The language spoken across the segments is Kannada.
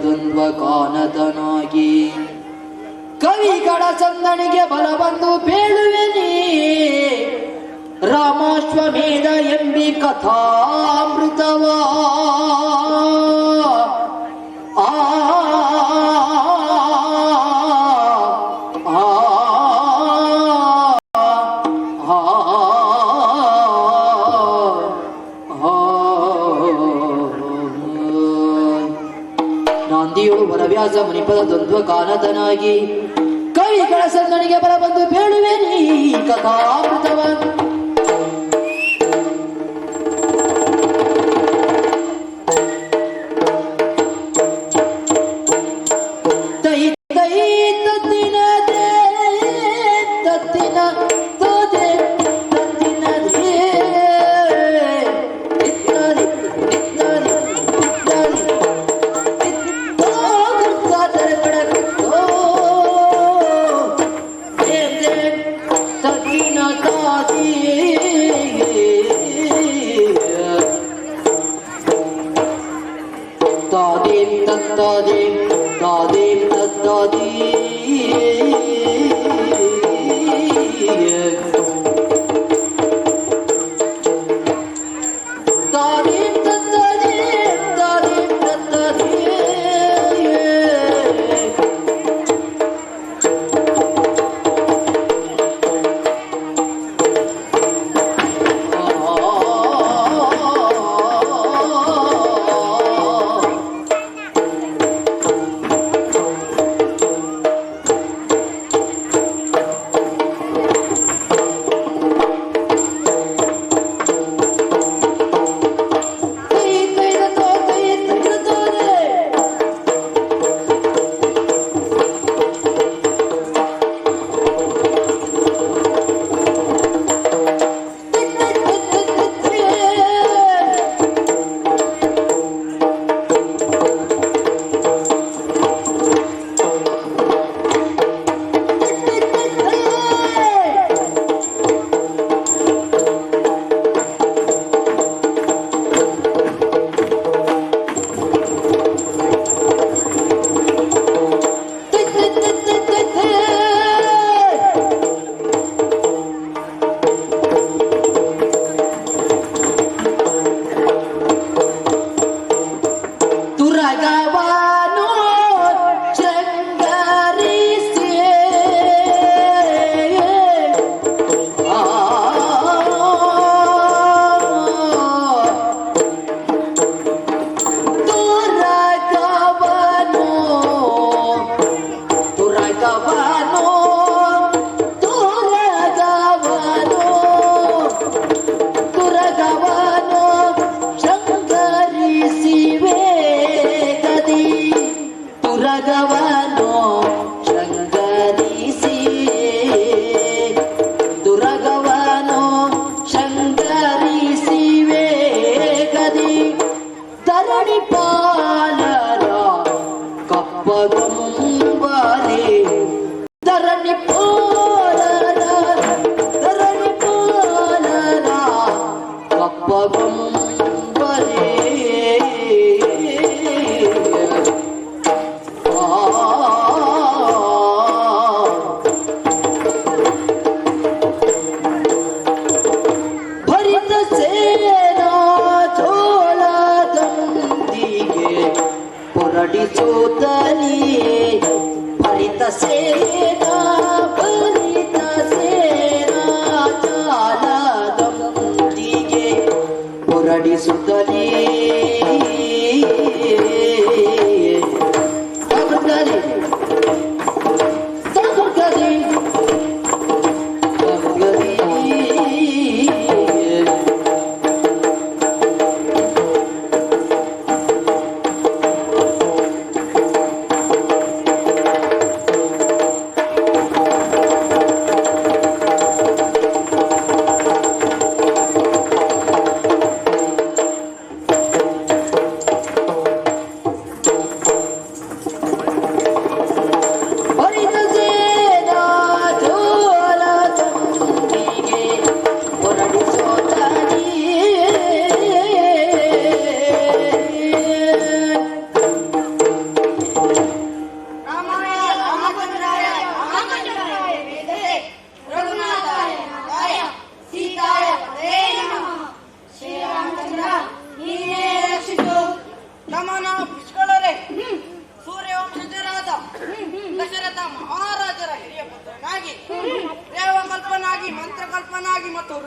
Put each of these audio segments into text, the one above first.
ದ್ವಂದ್ವ ಕಾನತನಾಗಿ ಕವಿಗಳ ಚಂದನಿಗೆ ಬಲ ಬಂದು ಬೇಳುವೆನಿ ರಾಮಾಶ್ವಮೇಧ ಎಂಬಿ ಕಥಾಮೃತವಾ ನಾಂದಿಯೋಳು ವರವ್ಯಾಸ ಮುನಿಪದ ದ್ವಂದ್ವ ಕಾನತನಾಗಿ ಕವಿಗಳ ಸಂದಣಿಗೆ ಬರ ಬಂದು ಬೇಳುವೆನಿ ಕಥಾಮೃತವ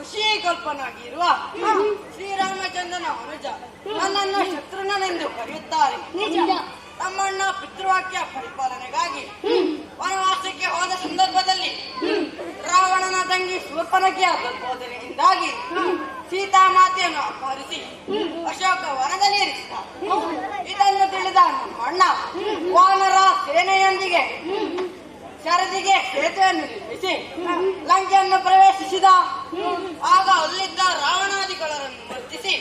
ಋಷಿಕಲ್ಪನಾಗಿರುವ ಶ್ರೀರಾಮಚಂದ್ರನ ಅನುಜ ನನ್ನನ್ನು ಶತ್ರುಘ್ನನೆಂದು ಕರೆಯುತ್ತಾರೆ. ತಮ್ಮಣ್ಣ ಪಿತೃವಾಕ್ಯ ಪರಿಪಾಲನೆಗಾಗಿ ವನವಾಸಕ್ಕೆ ಹೋದ ಸಂದರ್ಭದಲ್ಲಿ ರಾವಣನ ತಂಗಿ ಶೂರ್ಪನಖಿಯ ಬೋಧನೆಯಿಂದಾಗಿ ಸೀತಾಮಾತೆಯನ್ನು ಅಪಹರಿಸಿ ಅಶೋಕ ವನದಲ್ಲಿ ಇರಿಸಿದ. ಇದನ್ನು ತಿಳಿದ ನಮ್ಮಣ್ಣ ವಾನರ ಸೇನೆಯೊಂದಿಗೆ ಶರದಿಗೆ ಸೇತುವೆಯನ್ನು ನಿರ್ಮಿಸಿ ಲಂಕೆಯನ್ನು ಪ್ರವೇಶಿಸಿದ. ಆಗ ಅಲ್ಲಿದ್ದ ರಾವಣಾದಿಗಳನ್ನು ವರ್ತಿಸಿ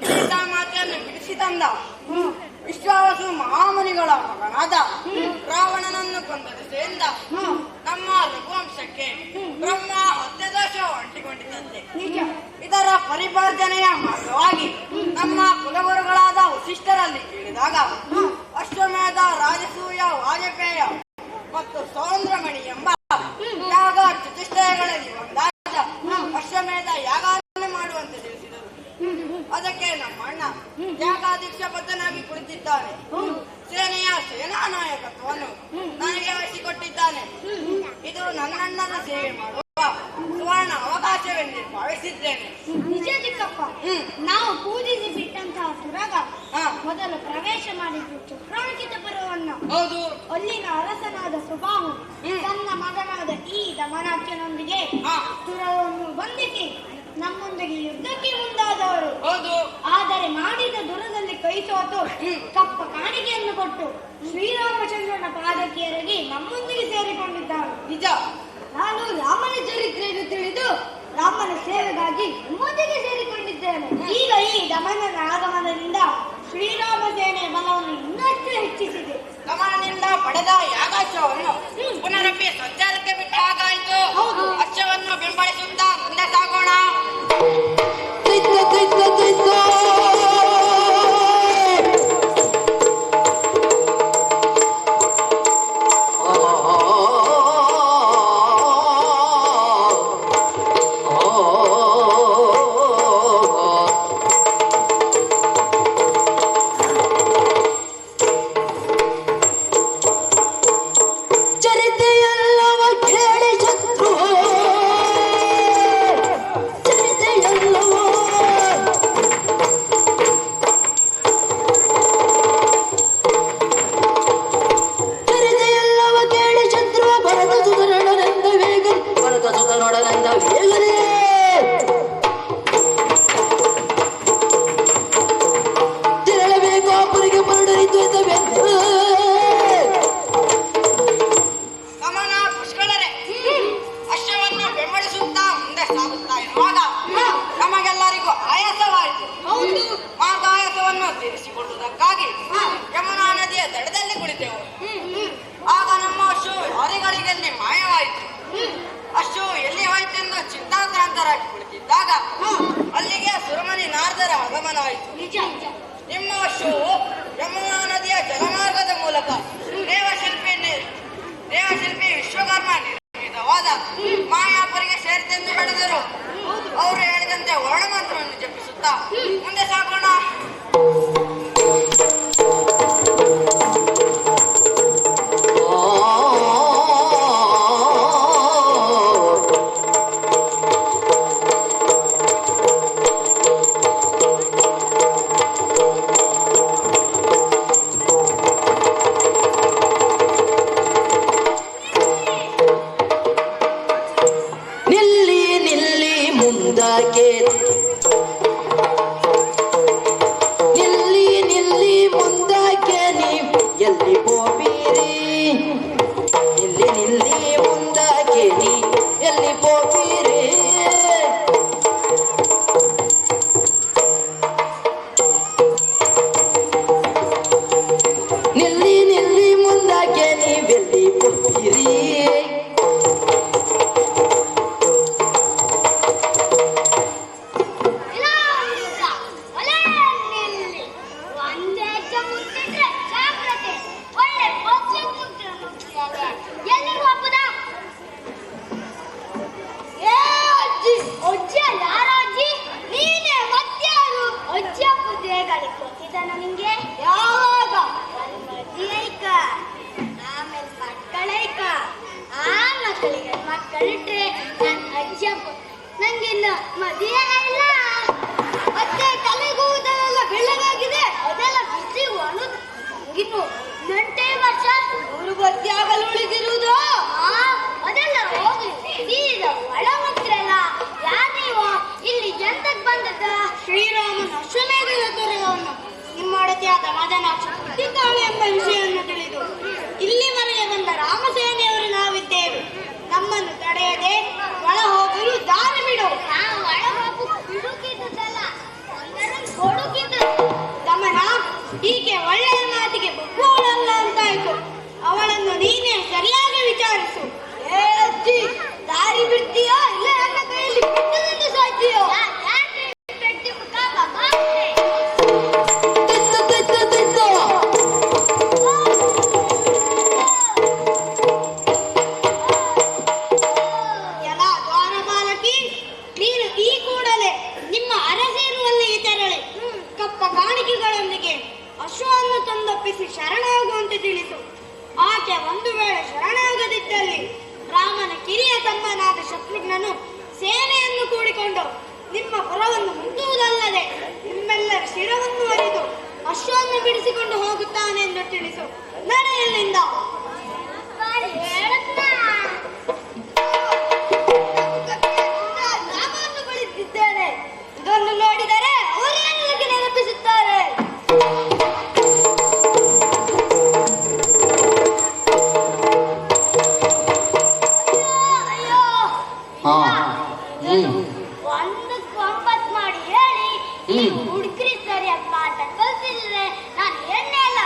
ಸೀತಾಮಾತೆಯನ್ನು ಬಿಡಿಸಿ ತಂದ. ವಿಶ್ವಾವಸು ಮಹಾಮುನಿಗಳ ಮಗನಾದ ರಾವಣನನ್ನು ಕೊಂದ ದಿಸೆಯಿಂದ ನಮ್ಮ ರಘುವಂಶಕ್ಕೆ ಬ್ರಹ್ಮ ಹತ್ಯದೋಷ ಅಂಟಿಕೊಂಡಿದ್ದಂತೆ. ಇದರ ಪರಿವರ್ಜನೆಯ ಮಾರ್ಗವಾಗಿ ನಮ್ಮ ಕುಲಗುರುಗಳಾದ ವಸಿಷ್ಠರಲ್ಲಿ ಕೇಳಿದಾಗ ಅಶ್ವಮೇಧ, ರಾಜಸೂಯ, ವಾಜಪೇಯ ಮತ್ತು ಸೌಂದ್ರಮಣಿ ಎಂಬ ಯಾಗ ಚತುಷ್ಟಯಗಳಲ್ಲಿ ಒಂದಾದ ಅಶ್ವಮೇಧ ಯಾಗವನ್ನು ಮಾಡುವಂತೆ ತಿಳಿಸಿದರು. ಅದಕ್ಕೆ ನಮ್ಮ ಅಣ್ಣ ಯಾಗಾದೀಕ್ಷಾ ಬದ್ಧನಾಗಿ ಕುಳಿತಿದ್ದಾನೆ. ಸೇನೆಯ ಸೇನಾ ನಾಯಕತ್ವವನ್ನು ನನಗೆ ವಹಿಸಿಕೊಟ್ಟಿದ್ದಾನೆ. ಇದು ನನ್ನಣ್ಣನ ಸೇವೆ ಮಾಡುವ ಸುವರ್ಣ ಅವಕಾಶವೆಂದು ಭಾವಿಸಿದ್ದೇನೆ. ನಿಜ ಚಿಕ್ಕಪ್ಪ, ನಾವು ಪೂಜಿಸಿ ಬಿಟ್ಟಂತಹ ಸುರಗ ಮೊದಲು ಪ್ರವೇಶ ಮಾಡಿದ್ದು ಚಕ್ರಾಂಕಿತ ಪರ್ವವನ್ನು. ಹೌದು. ಅಲ್ಲಿನ ಅರಸನಾದ ಸುಬಾಹು ತನ್ನ ಮಗನಾದ ಈ ದಮನಾಕ್ಯನೊಂದಿಗೆ ಸುರವನ್ನು ಬಂಧಿಸಿ ನಮ್ಮೊಂದಿಗೆ ಯುದ್ಧಕ್ಕೆ ಮುಂದಾದವರು. ಹೌದು. ಆದರೆ ಮಾಡಿದ ದುರದಲ್ಲಿ ಕೈ ಸೋತು ಕಪ್ಪ ಕಾಣಿಕೆಯನ್ನು ಕೊಟ್ಟು ಶ್ರೀರಾಮಚಂದ್ರನ ಪಾದಕ್ಕೆ ಎರಗಿ ನಮ್ಮೊಂದಿಗೆ ಸೇರಿಕೊಂಡಿದ್ದಾರೆ. ನಿಜ. ನಾನು ರಾಮನ ಚರಿತ್ರೆಯನ್ನು ತಿಳಿದು ರಾಮನ ಸೇವೆಗಾಗಿ ನಿಮ್ಮೊಂದಿಗೆ ಸೇರಿಕೊಂಡಿದ್ದೇನೆ. ಈಗ ಈ ದಮನನ ಆಗಮನದಿಂದ ಶ್ರೀರಾಮ ಸೇನೆಯ ಬಲವನ್ನು ಇನ್ನಷ್ಟು ಹೆಚ್ಚಿಸಿದೆ. ದಮನನಿಂದ ಪಡೆದ ಯಾಗಾಶ್ವವನ್ನು ಪುನರಪ್ಪಿ ಸಂಚಾರಕ್ಕೆ ಬಿಟ್ಟ ಹಾಗಾಯಿತು. ಅಶ್ವವನ್ನು ಬೆಂಬಲಿಸುತ್ತಾ ಮುಂದೆ ಸಾಗೋಣ. ತೀರಿಸಿಕೊಳ್ಳುವುದಕ್ಕಾಗಿ ಯಮುನಾ ನದಿಯ ದಡದಲ್ಲಿ ಕುಳಿತೆವು. ಆಗ ನಮ್ಮ ಅಶ್ವ ಹರಿಗಳಿಗೆಲ್ಲಿ ಮಾಯವಾಯಿತು. ಅಶ್ವ ಎಲ್ಲಿ ಹೋಯಿತೆಂದು ಚಿಂತಾಕ್ರಾಂತರಾಗಿ ಕುಳಿತಿದ್ದಾಗ ಅಲ್ಲಿಗೆ ಸುರಮನಿ ನಾರದರ ಆಗಮನ ಆಯಿತು. ನಿಮ್ಮ ಅಶ್ವವು ಯಮುನಾ ನದಿಯ ಜಲಮಾರ್ಗದ ಮೂಲಕ ದೇವಶಿಲ್ಪಿ ವಿಶ್ವಕರ್ಮ ನಿರ್ಮಿತವಾದ ಮಾಯಾಪುರಿಗೆ ಸೇರಿತೆಂದು ಹೇಳಿದರು. ಅವರು ಹೇಳಿದಂತೆ ವರ್ಣಮಂತ್ರವನ್ನು ಜಪಿಸುತ್ತಾ ಮುಂದೆ ಸಾಗೋಣ. ಒಂದೇ ಮುಟ್ಟಿದ್ರೆ ಜಾಗ್ರತೆ. ಮದುವೆ ಇಲ್ಲ. ಮತ್ತೆ ತಲೆಗೂದಲೆಲ್ಲ ಬೆಳ್ಳಗಾಗಿದೆ, ಅದೆಲ್ಲ ಬಿಸಿ ಒಣಗಿತು. 8 ವರ್ಷ 100 ಬತ್ತಿ ಆಗಲು ಉಳಿದಿರುವುದು. ಅದೆಲ್ಲ ಹೋಗಿ ಈಗ ಒಳ ಹೋಗ್ತಿರಲ್ಲ. ಯಾರೀವ ಇಲ್ಲಿ ಎಂತಕ್ ಬಂದದ್ದ? ಶ್ರೀರಾಮನ ಅಶ್ವಮೇಧದ ದೊರೆಯನ್ನು ನಿಮ್ಮ ಅಡತಿಯಾದ ಮದನಾಕ್ಷ ಹುಟ್ಟಿದ್ದಾಳೆ ಎಂಬ ವಿಷಯವನ್ನು ತಿಳಿದು ಇಲ್ಲಿವರೆಗೆ ಬಂದ ರಾಮಸೇನೆಯವರು ನಾವಿದ್ದೇವೆ. ನಮ್ಮನ್ನು ತಡೆಯದೆ ಒಳ ಹೋಗಲು ದಾರಿ ಬಿಡು. ನಾವು ಒಳ ಹೋಗು ಬಿಡುಕಿದ್ದಲ್ಲ, ಕೊಡುಕಿದ್ದು ದಮನ. ಹೀಗೆ ಒಳ್ಳೆಯ ಮಾತಿಗೆ ಬಗ್ಗುವಳಲ್ಲ ಅಂತಾಯ್ತು. ಅವಳನ್ನು ನೀನೇ ಸರಿಯಾಗಿ ವಿಚಾರಿಸು. ಅಜ್ಜಿ, ದಾರಿ ಬಿಡ್ತೀಯೋ ಇಲ್ಲ ನನ್ನ ಕೈಯಲ್ಲಿ ಬಿಟ್ಟದಿಂದ ಸಾಧ್ಯವೋ? ಎಲ್ಲ ದ್ವಾರಪಾಲಕಿ, ನೀನು ಈ ಕೂಡಲೇ ನಿಮ್ಮ ಅರಸೇರುವಲ್ಲಿಗೆ ತೆರಳಿ ಕಪ್ಪ ಕಾಣಿಕೆಗಳೊಂದಿಗೆ ಅಶ್ವವನ್ನು ತಂದೊಪ್ಪಿಸಿ ಶರಣಾಗುವಂತೆ ತಿಳಿಸು. ಆಕೆ ಒಂದು ವೇಳೆ ಶರಣಾಗದಿದ್ದಲ್ಲಿ ರಾಮನ ಕಿರಿಯ ತಮ್ಮನಾದ ಶತ್ರುಘ್ನನು ಸೇನೆಯನ್ನು ಕೂಡಿಕೊಂಡು ನಿಮ್ಮ ಪುರವನ್ನು ಮುಟ್ಟುವುದಲ್ಲದೆ ನಿಮ್ಮೆಲ್ಲರ ಶಿರವನ್ನು ಅರಿದು ಅಶ್ವವನ್ನು ಬಿಡಿಸಿಕೊಂಡು ಹೋಗುತ್ತಾನೆಂದು ತಿಳಿಸು. ನಡೆಯಲಿಂದ ನಾಮವನ್ನು ಬಳಸಿದ್ದೇನೆ. ಇದನ್ನು ನೋಡಿದರೆ ಅವರೇನಕ್ಕೆ ನೆನಪಿಸುತ್ತಾರೆ. ಒಂದು 9 ಮಾಡಿ ಹೇಳಿ ನೀವು ಹುಡುಕ್ರಿ ಸರಿಯಾಗಿ ಪಾಠ ಕಲ್ತಿದ್ರೆ ನಾನು ಎಣ್ಣೆ ಅಲ್ಲ.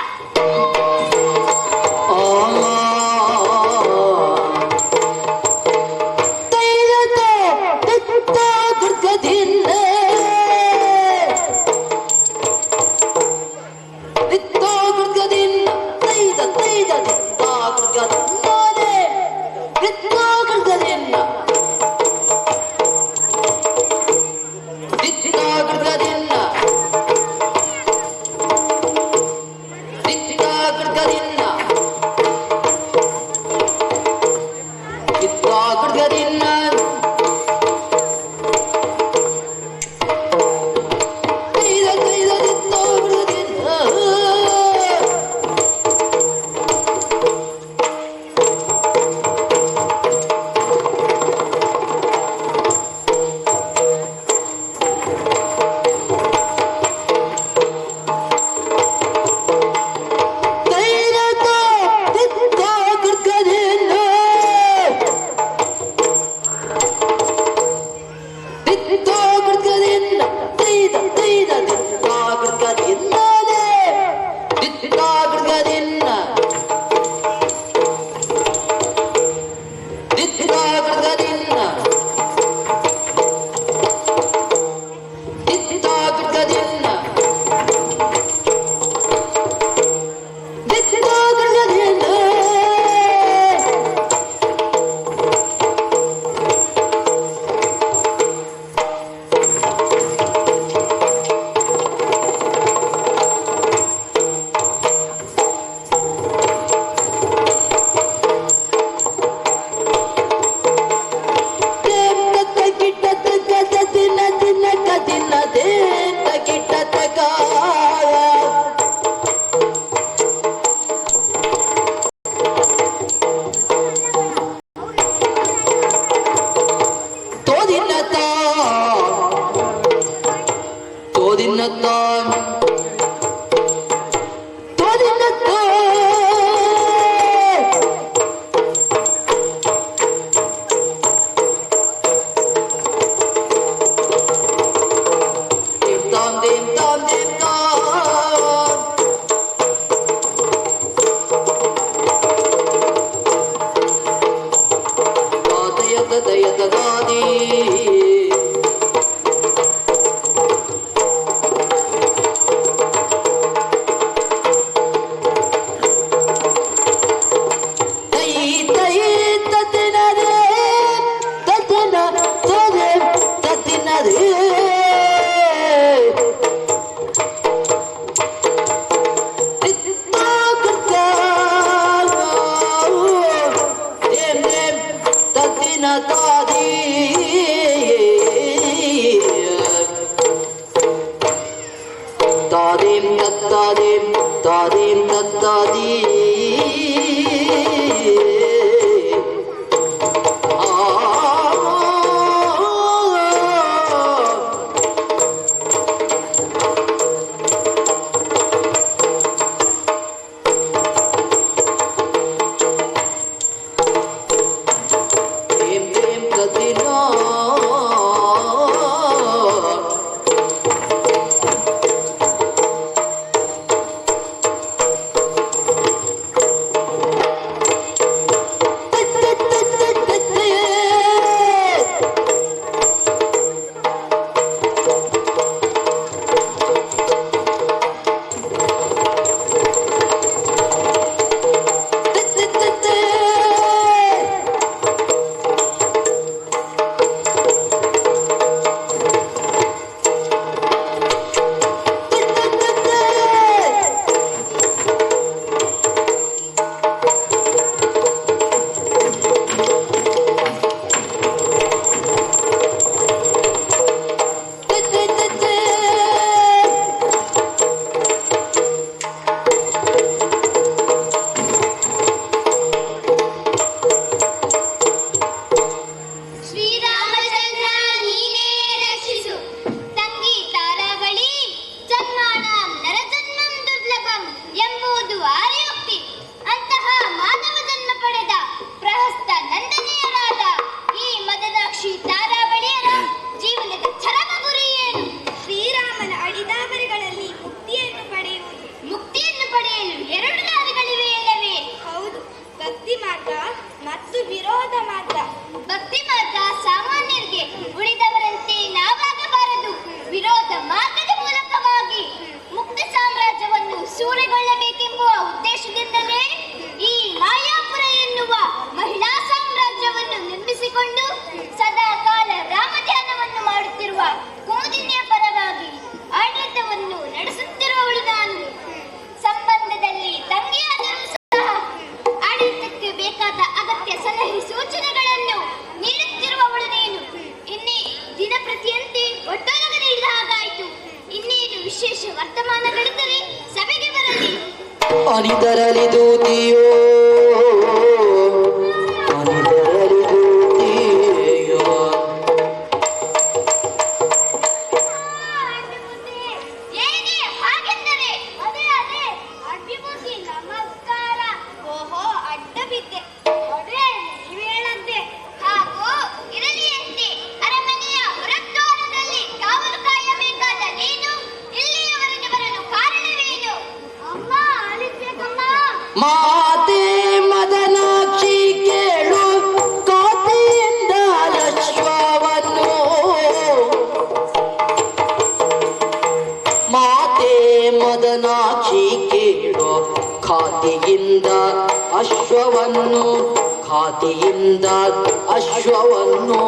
ಅನಿತರಲಿ ದೂತಿಯೋ ಅನಿತರಲಿ ದೂತಿಯೋ ಏನೇ ಹಾಗೆಂದರೆ ಅದೇ ಅದೇ ಅಡ್ಡಿಬುದ್ಧಿ ನಮಸ್ಕಾರ. ಓಹೋ ಅಡ್ಡ ಬಿದ್ದೆ. ಅದೇ ನೀವು ಹೇಳಂತೆ ಹಾಗೂ ಇರಲಿ ಅಂತೆ. ಅರಮನೆಯ ಹೊರದ್ವಾರದಲ್ಲಿ ಕಾವಲು ಕಾಯಬೇಕಾದ ನೀನು ಇಲ್ಲಿಯವರೆಗೆ ಬರಲು ಕಾರಣವೇನು? ಅಮ್ಮ ಅಳಿಸ್ಬೇಕಮ್ಮ. ಮಾತೆ ಮದನಾಕ್ಷಿ ಕೇಳು ಕಾತಿಯಿಂದ ಅಶ್ವವನ್ನು ಮಾತೆ ಮದನಾಕ್ಷಿ ಕೇಳು ಖಾತಿಯಿಂದ ಅಶ್ವವನ್ನು ಖಾತಿಯಿಂದ ಅಶ್ವವನ್ನು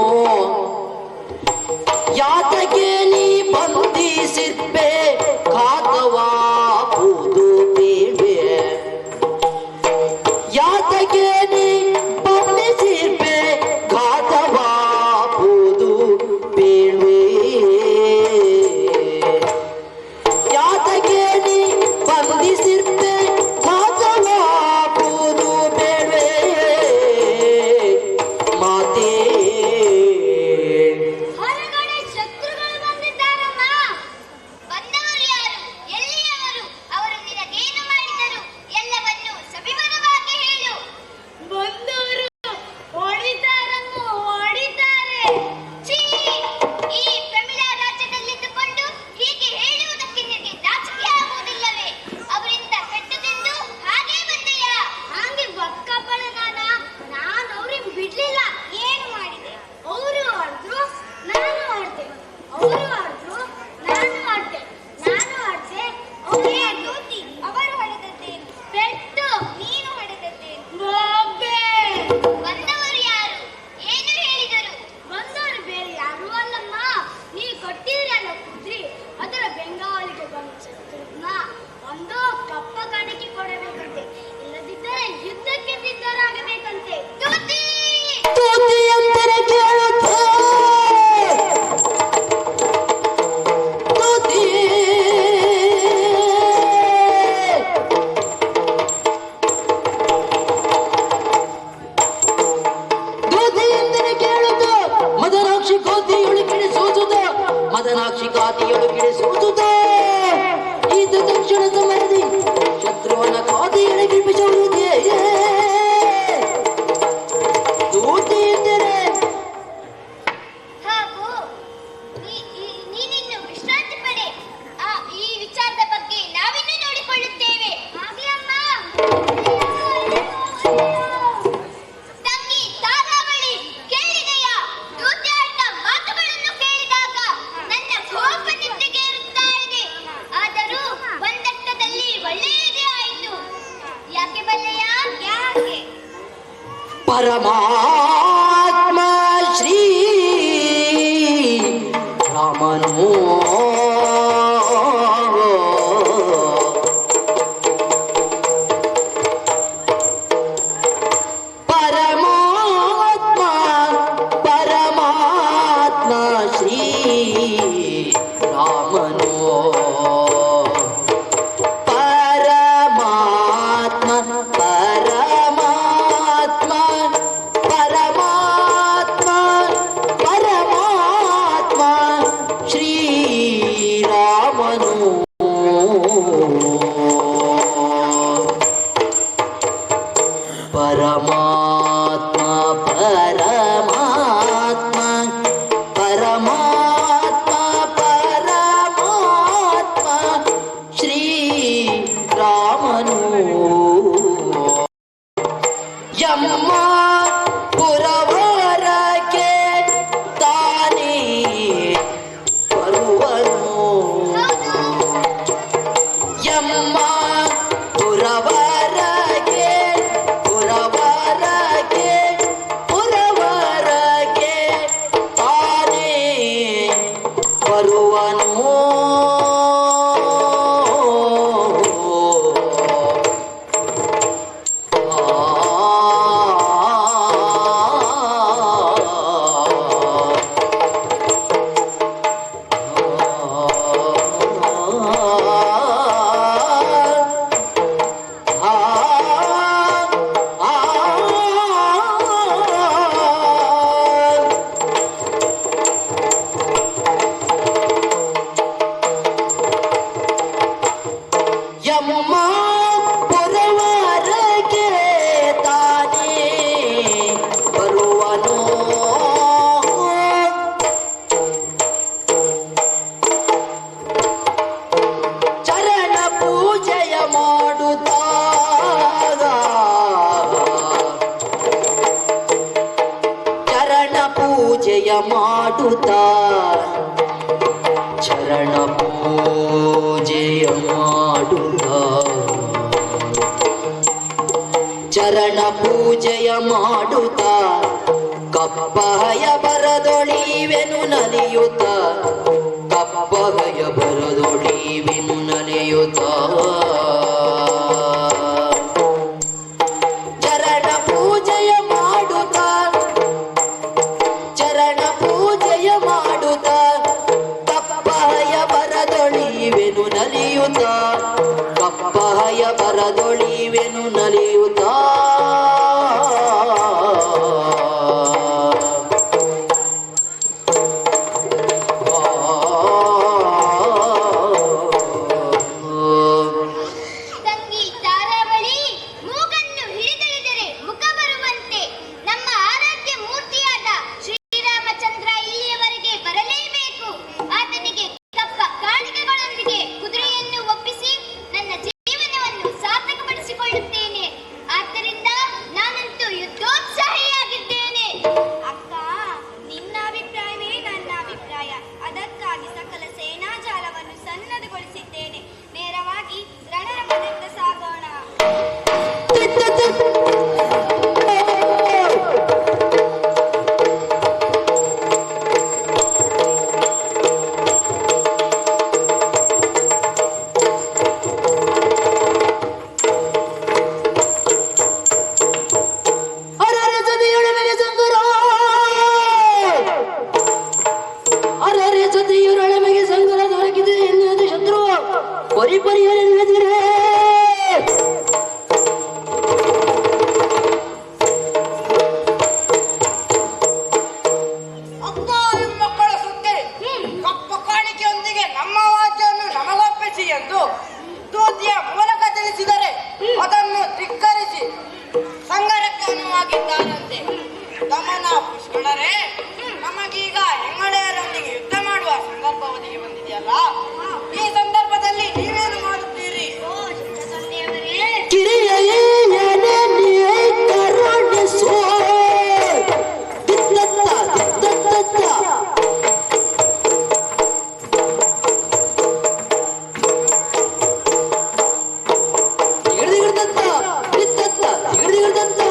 ಯಾತಕ್ಕೆ ನೀ ಬಂಧಿಸಿರ್ಬೆ ಖಾತವಾ ಕೂದು ಬೇವೆ ಯಾತಕ್ಕೆ ನೀ ಬಂಧಿಸಿರ್ಬೆ ಖಾತವಾ ಕೂದು ಬೇವೆ ಯಾತಕ್ಕೆ ನೀ ಬಂಧಿಸಿರ್ಬೆ ಖಾತವಾ ಕೂದು ಬೇವೆ ಮಾತೇ ಹೊರಗಡೆ ಶತ್ರುಗಳು ಬಂದಿದ್ದಾರಮ್ಮ. ಬಂದವರು ಯಾರು? ಎಲ್ಲಿಯವರು? ಅವರು ನಿನಗೇನು ಮಾಡಿದರು? ಎಲ್ಲವನ್ನು ಸವಿವರವಾಗಿ ಹೇಳು. ಬಂದವರು ಹೊಡಿತಾರಮ್ಮ, ಹೊಡಿತಾರೆ. ಛೀ! ಈ ಪ್ರಮಿಳಾ ರಾಜ್ಯದಲ್ಲಿದ್ದುಕೊಂಡು ಹೀಗೆ ಹೇಳುವುದಕ್ಕೆ ನಿನಗೆ ನಾಚಿಕೆ ಆಗುವುದಿಲ್ಲವೇ? ಅವರಿಂದ ಪೆಟ್ಟುತಿಂದು ಹಾಗೇ ಬಂದೆಯಾ? ಹಾಗೆ ಬಕ್ಕಪ್ಪಳ ನಾನು ಅವ್ರಿಗೆ ಬಿಡ್ಲಿಲ್ಲ. ಏನು ಮಾಡಿದೆ? ಅವರು ಆಡಿದ್ರು, ನಾನು ಆಡ್ದೆ. ಅವರು ಆಡಿದ್ರು, ನಾನು ಆಡ್ದೆ. ನಾನು ಆಡ್ದೆ, ಅವರೇ ದೂತಿ. ಅವರು ಹೊಡೆದದ್ದೇನು? ಪೆಟ್ಟು. ನೀನು ಹೊಡೆದದ್ದೇನು? ಬಂದವರು ಯಾರು? ಏನು ಹೇಳಿದರು? ಬಂದವರು ಬೇರೆ ಯಾರು ಅಲ್ಲಮ್ಮ, ನೀ ಕೊಟ್ಟಿರಲ್ಲ ಕುದ್ರಿ, ಅದರ ಬೆಂಗಾವಲಿಗೆ ಬಂದ ಶತ್ರುಘ್ನ ಒಂದು ಕಪ್ಪ ಕಾಣಿಕೆ ಕೊಡಬೇಕಂತೆ. ಇಲ್ಲದಿದ್ದರೆ ಯುದ್ಧಕ್ಕೆ ಸಿದ್ಧರಾಗಬೇಕಂತೆ. ದೂತಿ! ತೂತಿ ಎಂದರೆ ಕೇಳುತ್ತೆ ತೂತಿ ತೂತಿ ಎಂದರೆ ಕೇಳುತ್ತೆ ಮದನಾಕ್ಷಿ ಗಾತಿಯೊಳು ಕಿಡಿಸುವುದ ಮದನಾಕ್ಷಿ ಗಾತಿಯೊಳು ಕಿಡಿಸುವುದ ಈತ ತಕ್ಷಣ ಸಮರದಿ ಶತ್ರುವನ ಗಾತಿಯೊಳಗೆ ಬಿಸುವುದೇ ತೂತಿ ಎಂದರೆ ಹಾಗೂ ನೀನಿನ್ನು ವಿಶ್ರಾಂತಿ ಪಡೆ. ಈ ವಿಚಾರದ ಬಗ್ಗೆ ನಾವಿನ್ನು ನೋಡಿಕೊಳ್ಳುತ್ತೇವೆ. ಆಗ್ಲಿ ಅಮ್ಮ. ತಂಗಿ ತಾರಾವಳಿ, ಕೇಳಿದೆಯಾ? ದೂತ್ಯಾಟ ಮಾತುಗಳನ್ನು ಕೇಳಿದಾಗ ನನ್ನ ಕೋಪ ನಿದ್ದೆಗೇರುತ್ತಾ ಇದೆ. ಆದರೂ ಒಂದರ್ಥದಲ್ಲಿ ಒಳ್ಳೆಯದೇ ಆಯಿತು. ಯಾಕೆ ಬಲ್ಲೆಯಾ? ಯಾಕೆ? ಪರಮಾತ್ಮ ಶ್ರೀ ರಾಮನು ಪರಮಾತ್ಮ ಪರಮಾತ್ಮ ಶ್ರೀ ರಾಮನು ಪರಮಾತ್ಮ ಪರಮಾತ್ಮ ಪರಮಾತ್ಮ ಪರಮಾತ್ಮ ಶ್ರೀರಾಮನು ಪರಮಾತ್ಮ ಪರಮಾತ್ಮ ಪರಮಾತ್ಮ ಪರಮಾತ್ಮ ಶ್ರೀರಾಮನು ಯಮ್ಮ ಪುರವರಕ್ಕೆ ತಾನೇ ಬರುವನು ಯಮ್ಮ ಪುರವರಕ್ಕೆ ಪುರವರಕ್ಕೆ ಪುರವರಕ್ಕೆ ತಾನೇ ಬರುವನು ಆ ಮಾಡುತ್ತಾ ಚರಣ ಪೂಜೆಯ ಮಾಡುತ್ತಾ ಚರಣ ಪೂಜೆಯ ಮಾಡುತ್ತಾ ಕಪ್ಪಹಯ ಬರದೊಳಿವೆನು ನಲಿಯುತ್ತ ಕಪ್ಪಹಯ ಬರದೊಳಿವೆನು ನಲಿಯುತ್ತ ಚರಣ ಪೂಜೆಯ ಮಾಡುತ್ತ ಚರಣ ಪೂಜೆಯ ಮಾಡುತ್ತ ಕಪ್ಪಹಯ ಬರದೊಳಿವೆನು ನಲಿಯುತ್ತ ಕಪ್ಪಹಯ ಬರದೊಳಿವೆನು ನಲಿಯುತ್ತ ತಂಗಿ ತಾರಾವಳಿ ಮೂಗನ್ನು ಹಿಡಿದೆಳೆದರೆ ಮುಖ ಬರುವಂತೆ ನಮ್ಮ ಆರಾಧ್ಯ ಮೂರ್ತಿಯಾದ ಶ್ರೀರಾಮಚಂದ್ರ ಇಲ್ಲಿಯವರೆಗೆ ಬರಲೇಬೇಕು. ಆತನಿಗೆ ಕಪ್ಪ ಕಾಣಿಕೆಗಳೊಂದಿಗೆ ಕುದುರೆಯನ್ನು ಒಪ್ಪಿಸಿ ನನ್ನ ಜೀವನವನ್ನು ಸಾರ್ಥಕಪಡಿಸಿಕೊಳ್ಳುತ್ತೇನೆ. ಆದ್ದರಿಂದ ನಾನಂತೂ ಯುದ್ಧೋತ್ಸಾಹಿಯಾಗಿದ್ದೇನೆ. ಅಕ್ಕ, ನಿನ್ನ ಅಭಿಪ್ರಾಯವೇ ನನ್ನ ಅಭಿಪ್ರಾಯ. ಅದಕ್ಕಾಗಿ ಸಕಲ ಸೇನಾ ಜಾಲವನ್ನು ಸನ್ನದ್ಧಗೊಳಿಸಿದ್ದೇನೆ. ನೇರವಾಗಿ ರಣರಂಗದತ್ತ ಸಾಗೋಣ. ಅರರೆ ಜೊತೆಯೊಳಗೆ ಸಂಗರ ಅರರೆ ಜೊತೆಯೊಳಗೆ ಸಂಗರ ದೊರಕಿದೆ ಎನ್ನುವುದು ಶತ್ರು ಪರಿಪರಿಹರಿಸಿದರೆ ಅಕ್ಕ ಮಕ್ಕಳ ಸುದ್ದಿ ಕಪ್ಪ ಕಾಣಿಕೆಯೊಂದಿಗೆ ನಮ್ಮ ವಾದ್ಯವನ್ನು ನಮಗೊಪ್ಪಿಸಿ ಎಂದು ದೂತಿಯ ಮೂಲಕ ತಿಳಿಸಿದರೆ ಅದನ್ನು ಧಿಕ್ಕರಿಸಿ ಸಂಗರಕ್ಕೆ ಅನುವಾಗಿದ್ದಾರಂತೆ. ದಮನ ಪುಷ್ಕಳರೇ, ನಮಗೀಗ ಹೆಂಗಳೆಯರೊಂದಿಗೆ ಯುದ್ಧ ಮಾಡುವ ಸಂದರ್ಭ ಒದಗಿ ಬಂದಿದೆಯಲ್ಲ, ಈ ಸಂದರ್ಭದಲ್ಲಿ ನೀವೇನು ಮಾಡುತ್ತೀರಿ? ತಂದೆಯವರೇ, ಕಿರಿಯೇ ಕರುಣಿಸೋ ದಿತ್ತತ್ತ ದಿತ್ತತ್ತ ತಿಗಿರ್ದಿಗಿರ್ದತ್ತ ದಿತ್ತತ್ತ ತಿಗಿರ್ದಿಗಿರ್ದತ್ತ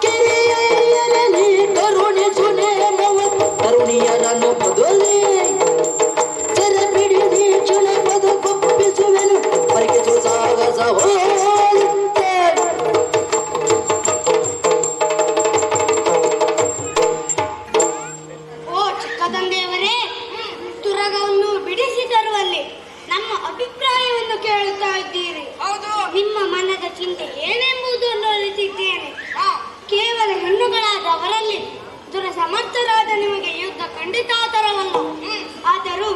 ಕಿರಿಯರಲ್ಲಿ ಕರುಣಿಸು ನೇಮವ ತರುಣಿಯರನ್ನು ಬದಲಿ ಸೆರೆ ಬಿಡಿ ಚುಲ ಬದುಕೊಪ್ಪಿಸುವೆನು ಪರಿಗಿಸು ಸಾಗಸ ಹೋಲಿತೆ ಓ ಚಿಕ್ಕ ತಂದೆಯವರೇ, ತುರಗವನ್ನು ಬಿಡಿಸಿ ತರುವಲ್ಲಿ ನಮ್ಮ ಅಭಿಪ್ರಾಯವನ್ನು ಕೇಳುತ್ತಾ ಇದ್ದೀರಿ. ಹೌದು. ನಿಮ್ಮ ಮನದ ಚಿಂತೆ ಏನೆಂಬುದನ್ನು ಅರಿತಿದ್ದೇನೆ. ಹಾ, ಕೇವಲ ಹೆಣ್ಣುಗಳಾದ ಅವರಲ್ಲಿ ದುರಸಮರ್ಥರಾದ ನಿಮಗೆ ಯುದ್ಧ ಖಂಡಿತ ತರವಲ್ಲ. ಆದರೂ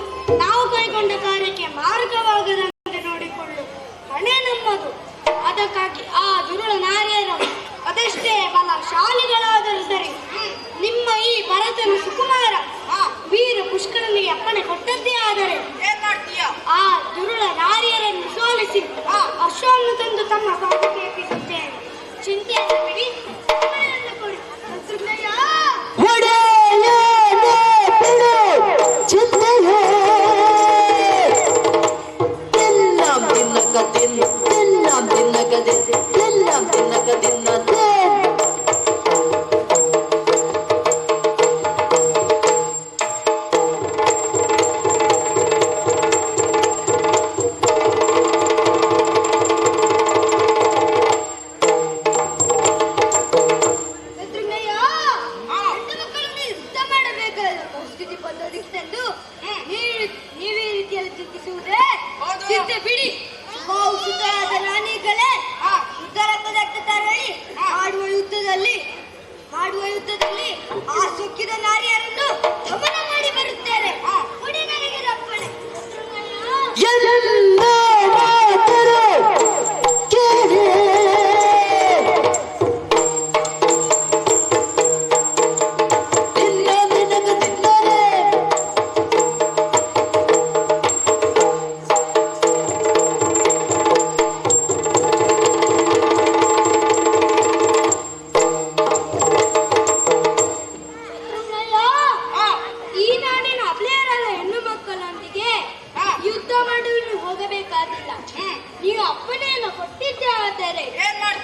ನಾವು ಕೈಗೊಂಡ ಕಾರ್ಯಕ್ಕೆ ಮಾರ್ಗವಾಗದಂತೆ ನೋಡಿಕೊಳ್ಳು ಹೊಣೆ ನಮ್ಮದು. ಅದಕ್ಕಾಗಿ ಆ ದುರುಳ ನಾರಿಯರು ಅದೆಷ್ಟೇ ಬಲಶಾಲಿಗಳಾದರೂ ಸರಿ, ನಿಮ್ಮ ಈ ಭರತನ ಸುಕುಮಾರ ವೀರ ಪುಷ್ಕರನಿಗೆ ಅಪ್ಪಣೆ ಕೊಟ್ಟದ್ದೇ ಆದರೆ ಏನ್ ಮಾಡ್ತೀಯ? ಆ ದುರುಳ ನಾರಿಯರನ್ನು ಸೋಲಿಸಿ ಅಶ್ವವನ್ನು ತಂದು ತಮ್ಮ ಪಾದಕ್ಕೆ ಎಪ್ಪಿಸುತ್ತೇನೆ. ಚಿಂತೆಯನ್ನು ಬಿಡಿ, ಸಮಯವನ್ನು ಕೊಡಿ. ಶತ್ರುಘ್ನಯ್ಯ, ಒಡೆಯನೇ ಬಿಡು ಚಿಂತೆಯೇ ತಿನ್ನಂ ತಿನ್ನಕ ತಿನ್ನ ತಿನ್ನಂ ತಿನ್ನಕ ತಿನ್ನಂ ತಿನ್ನಕ ತಿನ್ನತೆ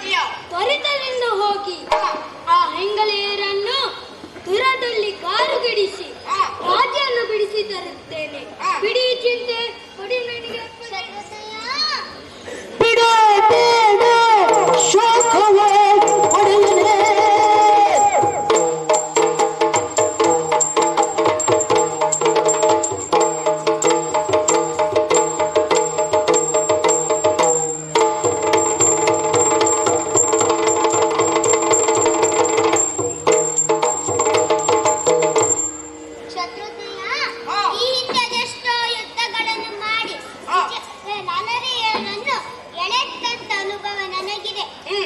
ಮಾಡ್ತೀಯ? ತ್ವರಿತದಿಂದ ಹೋಗಿ ಆ ಹೆಂಗಳೆಯರನ್ನು ದೂರದಲ್ಲಿ ಕಾರುಗಿಡಿಸಿ ರಾಜ್ಯವನ್ನು ಬಿಡಿಸಿ ತರುತ್ತೇನೆ. ಬಿಡಿ ಚಿಂತೆ ಕೊಡಿ ನನಗೆ. ಬಿಡು ಬೇಡ ಶೋಕವೇ ಒಡೆಯನೇ. ಶತ್ರುಘ್ನ, ಹಾ. ಈ ಹಿಂದೆ ಅದೆಷ್ಟೋ ಯುದ್ಧಗಳನ್ನು ಮಾಡಿ ನನ್ನರೆಯರನ್ನು ಎಳೆತ್ತಂತ ಅನುಭವ ನನಗಿದೆ.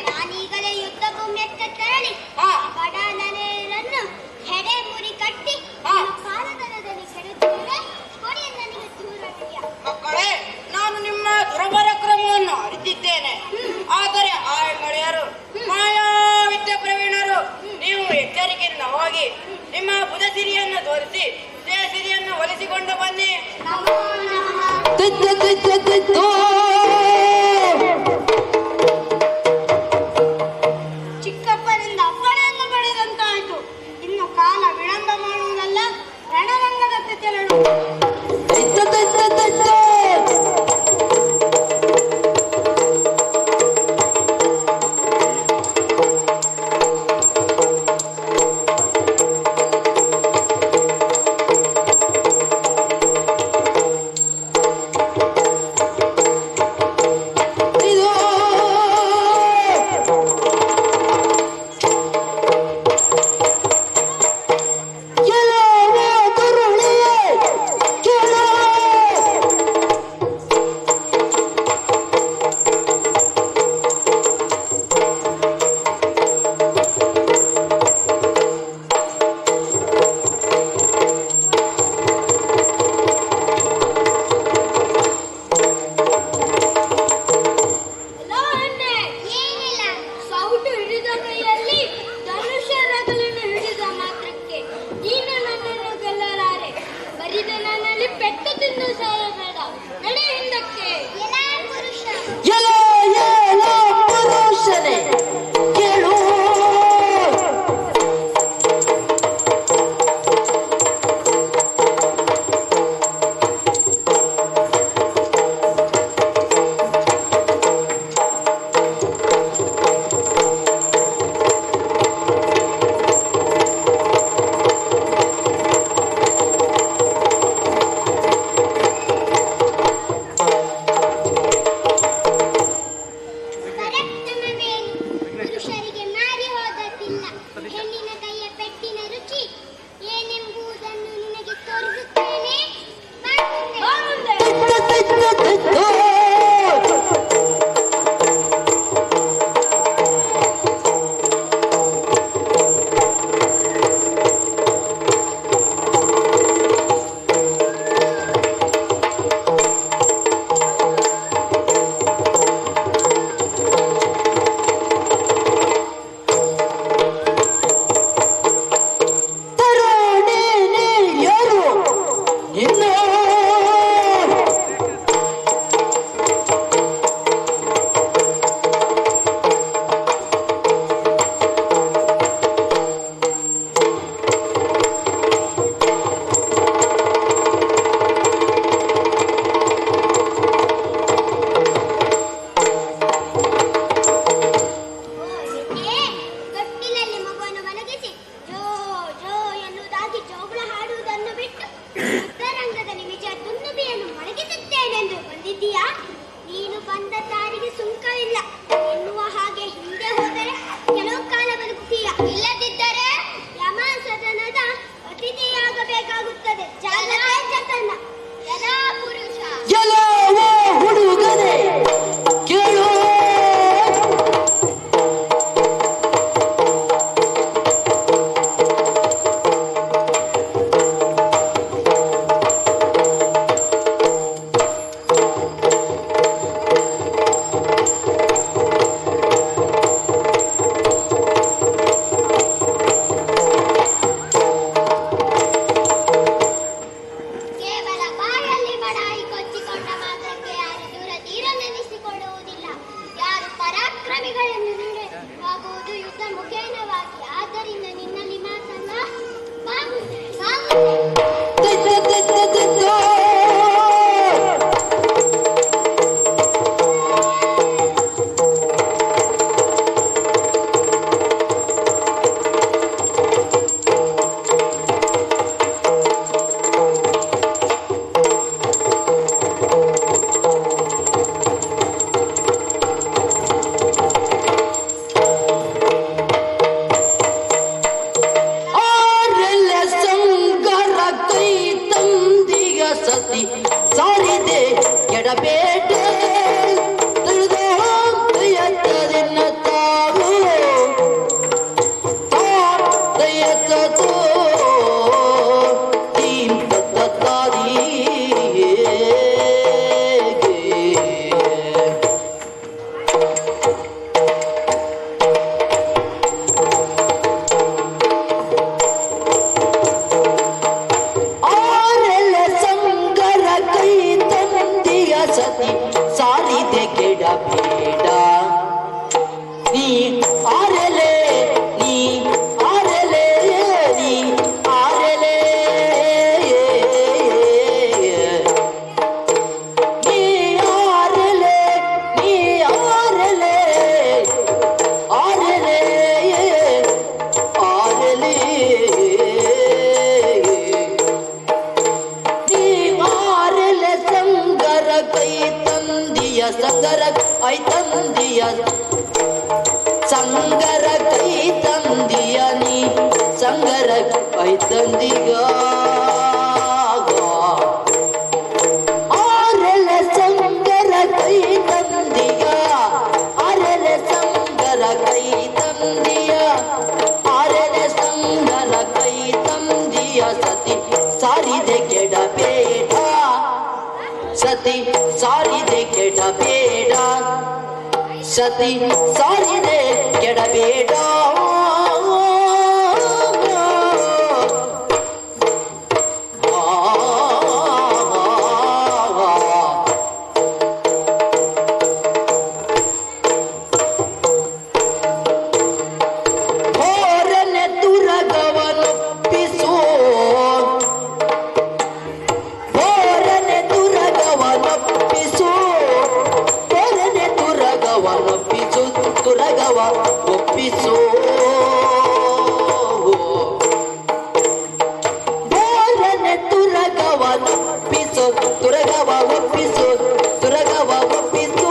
ನಾನೀಗಲೇ ಯುದ್ಧ ಭೂಮಿಯತ್ತ ತೆರಳಿ ಹಾ. ಬಡ ನರೆಯರನ್ನು ಹೆಡೆ ಮುರಿ ಕಟ್ಟಿ ಹಾ. ಕಾಲದರದಲ್ಲಿ ಕೆಡುತ್ತೇನೆ. ಕೊಡಿ ನನಗೆ ದೂರವಿದೆಯಾ. ಮಕ್ಕಳೇ, ನಾನು ನಿಮ್ಮ ದುರಪರಾಕ್ರಮವನ್ನು ಅರಿತಿದ್ದೇನೆ. ಆದರೆ ಆ ಗೆಳೆಯರು ಮಾಯಾವಿದ್ಯ ಪ್ರವೀಣರು. ನೀವು ಎಚ್ಚರಿಕೆಯಿಂದ ಹೋಗಿ ನಿಮ್ಮ ಬುಧಸಿರಿಯನ್ನು ತೋರಿಸಿ ಸಿರಿಯನ್ನು ಒಲಿಸಿಕೊಂಡು ಬನ್ನಿ. ನಮೋ ನಮಃ. ತಿದ್ದ ತಿದ್ದ ತಿದ್ದು. ಚಿಕ್ಕಪ್ಪನಿಂದ ಅಪ್ಪಣೆಯನ್ನು ಪಡೆದಂತಾಯಿತು. ಇನ್ನು ಕಾಲ ವಿಳಂಬ ಮಾಡುವುದಲ್ಲ, ರಣರಂಗದತ್ತ ತೆರಳು. ತಿದ್ದ ತಿದ್ದ ತಿದ್ದು. ಆಗುವುದು ಯುದ್ಧ ಮುಖೇನವಾಗಿ. ಆದ್ದರಿಂದ ನಿನ್ನಲ್ಲಿ ಮಾತಲ್ಲ. ಸಾಗುತ್ತದೆ. ಸತಿ ಸಾರಿದೆ ಎಡಬೇಟೆ ತಿಳಿದೋಯತ್ತದಿನ್ನ ತಾವು ದಯತ್ತೋ ತೀಂ ತತ್ತಾದಿ ಸತಿ ಸಾಲಿದೆ ಕೆಡಬೇಡ ನೀ ಆರಲೆ ನೀ ಆರಲೆ ನೀ ಆರಲೆ ನೀ ಆರಲೆ ನೀ ಆರಲೆ ಆರಲೆ ಆರಲೆ ನೀ ಆರಲೆ ಸಂಗರ ಕೈ ತಂದಿಯ ಸಂಗರ ಐ ತಂದಿಯ ಸಂಗರ ಕೈ ತಂದಿಯ ನೀ ಸಂಗರ ಐ ತಂದಿಯ ಆರೆಲೆ ಸಂಗರ ಕೈ ತಂದಿಯ ಆರೆಲೆ ಸಂಗರ ಕೈ ತಂದಿಯ ಆರೆಲೆ ಸಂಗರ ಕೈ ತಂದಿಯ ಸತಿ ಸಾರಿದೆ ಕೆಡಬೇಡ ಸತಿ ಸಾರಿದೆ ಕೆಡಬೇಡ ಸತಿ ಸಾರಿದೆ ಕೆಡಬೇಡ ಹೋರನೆ ತುರಗವನೊಪ್ಪಿಸೋ ಹೋರನೆ ತುರಗವನೊಪ್ಪಿಸೋ ಹೋರನೆ ತುರಗವನೊಪ್ಪಿಸು ತುರಗವ ಒಪ್ಪಿಸೋ ಹೋರನೆ ತುರಗವನೊಪ್ಪಿಸು ತುರಗವ ಒಪ್ಪಿಸು ತುರಗವ ಒಪ್ಪಿಸು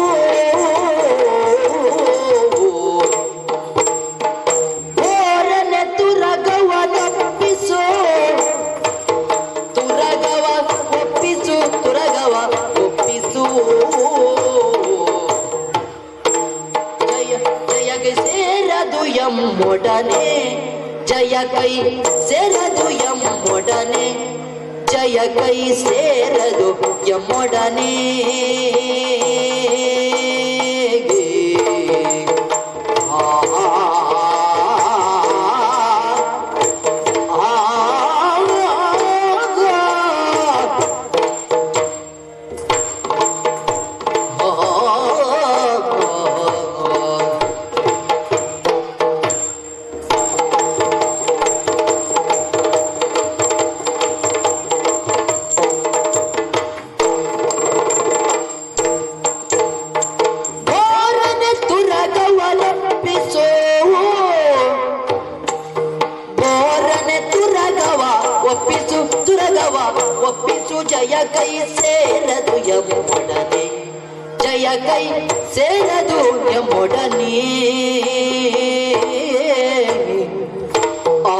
ಹೋರನೆ ತುರಗವನೊಪ್ಪಿಸು ತುರಗವ ಒಪ್ಪಿಸು ತುರಗವ ಒಪ್ಪಿಸು ಜಯ ಜಯಗೆ ಸೇರದು ಎಮ್ಮೊಡನೆ ಜಯ ಕೈ ಸೇರದು ಎಮ್ಮೊಡನೆ ಜಯ ಕೈ ಸೇರದು ಎಮ್ಮೊಡನೆ ಬೋರನೆ ತುರಗವನೊಪ್ಪಿಸೋ ಬೋರನೆ ತುರಗವ ಒಪ್ಪಿಸು ತುರಗವ ಒಪ್ಪಿಸು ಜಯ ಕೈ ಸೇರದು ಎಮ್ಮೊಡನೆ ಜಯ ಕೈ ಸೇರದು ಎಮ್ಮೊಡನೆ ಆ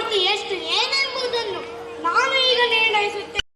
ಮಾಹಿತಿ ಎಷ್ಟು ಏನೆಂಬುದನ್ನು ನಾನು ಈಗ ನಿರ್ಣಯಿಸುತ್ತೇನೆ.